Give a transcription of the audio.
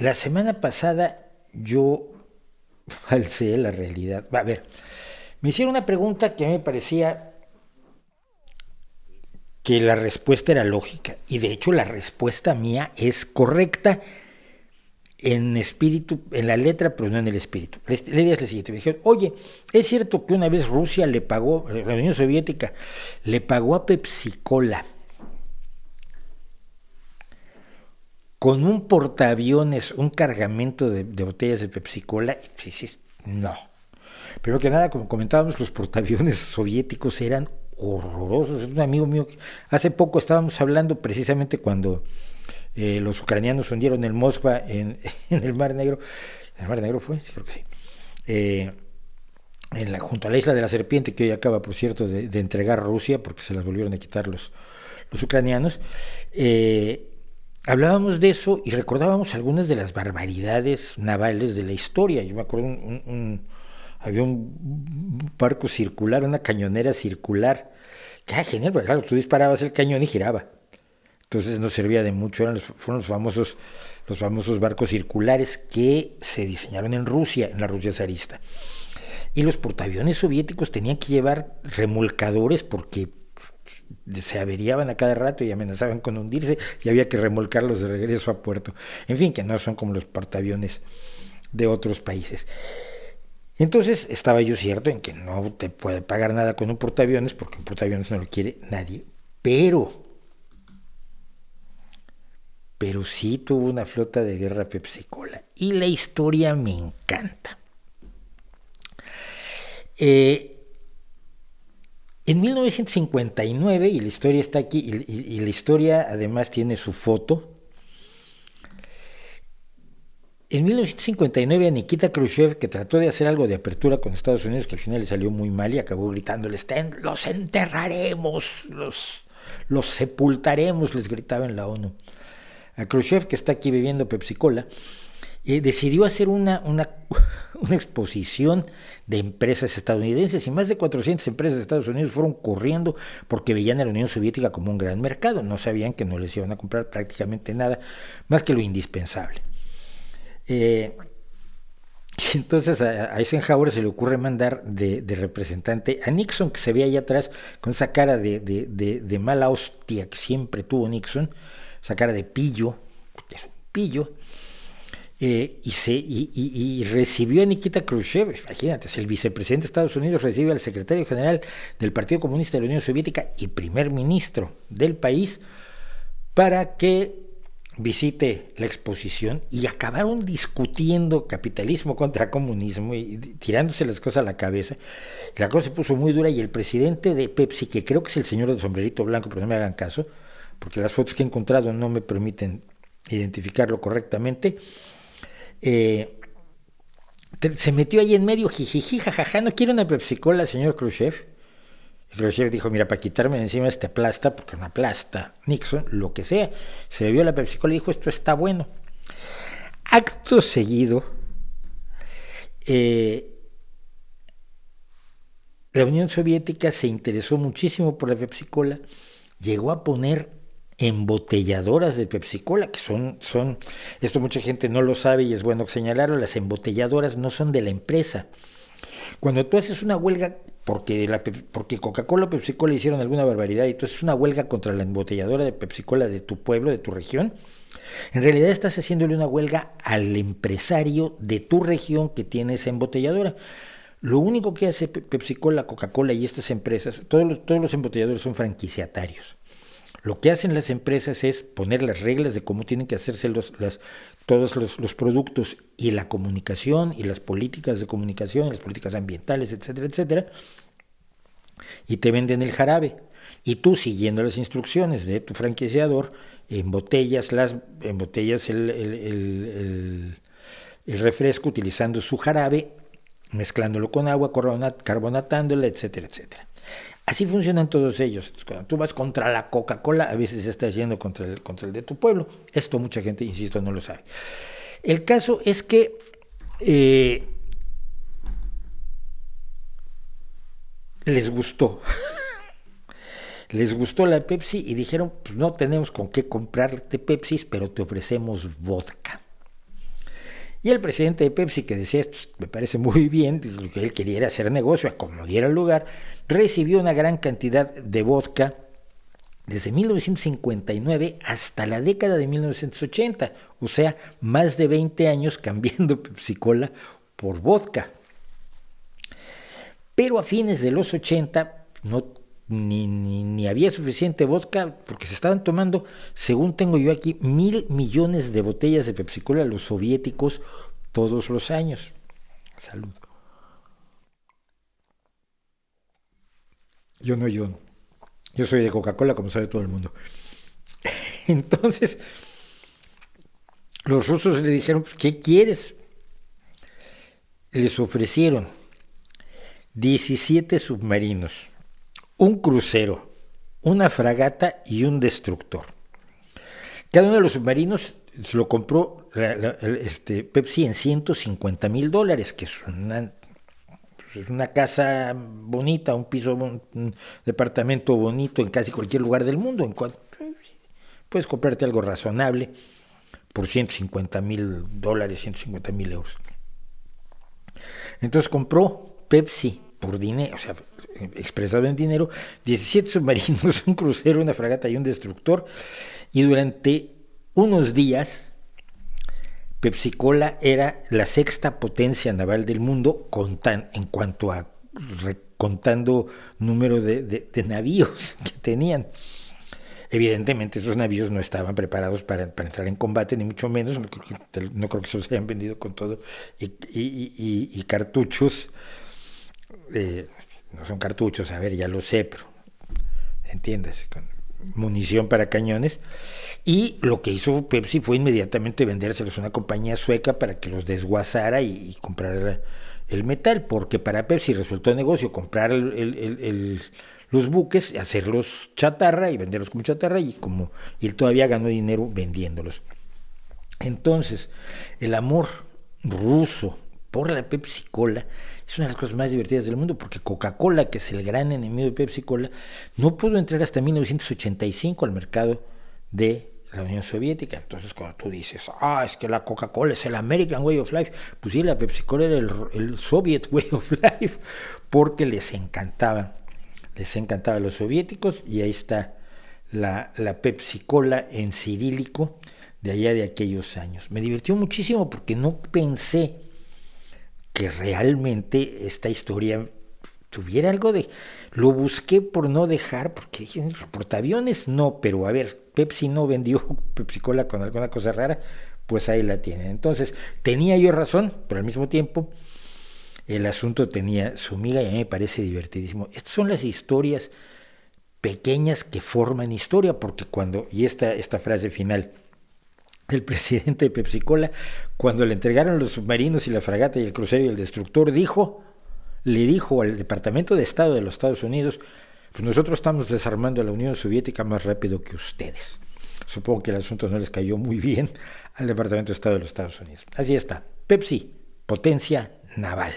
La semana pasada yo falseé la realidad. A ver, me hicieron una pregunta que a mí me parecía que la respuesta era lógica. Y de hecho la respuesta mía es correcta en espíritu, en la letra, pero no en el espíritu. La idea es la siguiente. Me dijeron, oye, ¿es cierto que una vez Rusia le pagó, la Unión Soviética, le pagó a Pepsi-Cola con un portaaviones, un cargamento de botellas de Pepsi-Cola? Y dices, no. Primero que nada, como comentábamos, los portaaviones soviéticos eran horrorosos. Un amigo mío, hace poco estábamos hablando precisamente cuando los ucranianos hundieron el Moskva en el Mar Negro. ¿En el Mar Negro fue? Sí, creo que sí. Junto a la isla de la Serpiente, que hoy acaba, por cierto, de entregar Rusia, porque se las volvieron a quitar los ucranianos. Hablábamos de eso y recordábamos algunas de las barbaridades navales de la historia. Yo me acuerdo había un barco circular, una cañonera circular, que era genial, porque claro, tú disparabas el cañón y giraba. Entonces no servía de mucho, fueron los famosos barcos circulares que se diseñaron en Rusia, en la Rusia zarista. Y los portaaviones soviéticos tenían que llevar remolcadores porque se averiaban a cada rato y amenazaban con hundirse y había que remolcarlos de regreso a puerto. En fin, que no son como los portaaviones de otros países. Entonces estaba yo cierto en que no te puede pagar nada con un portaaviones porque un portaaviones no lo quiere nadie, pero sí tuvo una flota de guerra Pepsi-Cola y la historia me encanta. En 1959, y la historia está aquí, y la historia además tiene su foto. En 1959 a Nikita Khrushchev, que trató de hacer algo de apertura con Estados Unidos, que al final le salió muy mal y acabó gritándoles, los enterraremos, los sepultaremos, les gritaba en la ONU. A Khrushchev, que está aquí bebiendo Pepsi-Cola, decidió hacer una exposición de empresas estadounidenses y más de 400 empresas de Estados Unidos fueron corriendo porque veían a la Unión Soviética como un gran mercado. No sabían que no les iban a comprar prácticamente nada más que lo indispensable. Entonces a Eisenhower se le ocurre mandar de representante a Nixon, que se ve ahí atrás con esa cara de mala hostia que siempre tuvo Nixon, esa cara de pillo, porque es un pillo. Y recibió a Nikita Khrushchev, imagínate, el vicepresidente de Estados Unidos recibe al secretario general del Partido Comunista de la Unión Soviética y primer ministro del país para que visite la exposición, y acabaron discutiendo capitalismo contra comunismo y tirándose las cosas a la cabeza. La cosa se puso muy dura y el presidente de Pepsi, que creo que es el señor del sombrerito blanco, pero no me hagan caso, porque las fotos que he encontrado no me permiten identificarlo correctamente, se metió ahí en medio, jijiji, jajaja, ¿no quiere una Pepsi-Cola, señor Khrushchev? Y Khrushchev dijo, mira, para quitarme de encima este aplasta, porque no aplasta Nixon, lo que sea. Se bebió la Pepsi-Cola y dijo, esto está bueno. Acto seguido, la Unión Soviética se interesó muchísimo por la Pepsi-Cola, llegó a poner embotelladoras de Pepsi-Cola, que son, esto mucha gente no lo sabe y es bueno señalarlo, las embotelladoras no son de la empresa. Cuando tú haces una huelga porque Coca-Cola o Pepsi-Cola hicieron alguna barbaridad y tú haces una huelga contra la embotelladora de Pepsi-Cola de tu pueblo, de tu región, en realidad estás haciéndole una huelga al empresario de tu región que tiene esa embotelladora. Lo único que hace Pepsi-Cola, Coca-Cola y estas empresas, todos los embotelladores son franquiciatarios. Lo que hacen las empresas es poner las reglas de cómo tienen que hacerse todos los productos y la comunicación y las políticas de comunicación, las políticas ambientales, etcétera, etcétera, y te venden el jarabe. Y tú, siguiendo las instrucciones de tu franquiciador, embotellas el refresco utilizando su jarabe, mezclándolo con agua, carbonatándola, etcétera, etcétera. Así funcionan todos ellos. Cuando tú vas contra la Coca-Cola, a veces estás yendo contra el de tu pueblo. Esto mucha gente, insisto, no lo sabe. El caso es que les gustó. Les gustó la Pepsi y dijeron, pues no tenemos con qué comprarte Pepsi, pero te ofrecemos vodka. Y el presidente de Pepsi, que decía, esto me parece muy bien, lo que él quería era hacer negocio, a como diera el lugar, recibió una gran cantidad de vodka desde 1959 hasta la década de 1980, o sea, más de 20 años cambiando Pepsi-Cola por vodka. Pero a fines de los 80 ni había suficiente vodka porque se estaban tomando, según tengo yo aquí, 1,000 millones de botellas de Pepsi-Cola los soviéticos todos los años. Salud. Yo soy de Coca-Cola, como sabe todo el mundo. Entonces, los rusos le dijeron, ¿qué quieres? Les ofrecieron 17 submarinos, un crucero, una fragata y un destructor. Cada uno de los submarinos se lo compró Pepsi en $150,000, que es una casa bonita, un piso, un departamento bonito en casi cualquier lugar del mundo. Puedes comprarte algo razonable por $150,000, €150,000. Entonces compró Pepsi por dinero, o sea, expresado en dinero, 17 submarinos, un crucero, una fragata y un destructor, y durante unos días Pepsi-Cola era la sexta potencia naval del mundo en cuanto a contando número de navíos que tenían. Evidentemente esos navíos no estaban preparados para entrar en combate, ni mucho menos, no creo que se los hayan vendido con todo, y cartuchos, no son cartuchos, a ver, ya lo sé, pero entiéndase, con munición para cañones. Y lo que hizo Pepsi fue inmediatamente vendérselos a una compañía sueca para que los desguazara y comprara el metal, porque para Pepsi resultó negocio comprar los buques, hacerlos chatarra y venderlos como chatarra, y él todavía ganó dinero vendiéndolos. Entonces, el amor ruso por la Pepsi-Cola es una de las cosas más divertidas del mundo, porque Coca-Cola, que es el gran enemigo de Pepsi-Cola, no pudo entrar hasta 1985 al mercado de la Unión Soviética. Entonces, cuando tú dices, es que la Coca-Cola es el American Way of Life, pues sí, la Pepsi-Cola era el Soviet Way of Life, porque les encantaba a los soviéticos, y ahí está la Pepsi-Cola en cirílico de allá de aquellos años. Me divirtió muchísimo porque no pensé que realmente esta historia tuviera algo de... Lo busqué por no dejar, porque dije, portaaviones no, pero a ver, Pepsi no vendió Pepsi-Cola con alguna cosa rara, pues ahí la tienen. Entonces, tenía yo razón, pero al mismo tiempo el asunto tenía su miga y a mí me parece divertidísimo. Estas son las historias pequeñas que forman historia, porque y esta frase final, el presidente de Pepsi-Cola, cuando le entregaron los submarinos y la fragata y el crucero y el destructor, le dijo al Departamento de Estado de los Estados Unidos, pues nosotros estamos desarmando a la Unión Soviética más rápido que ustedes. Supongo que el asunto no les cayó muy bien al Departamento de Estado de los Estados Unidos. Así está, Pepsi, potencia naval.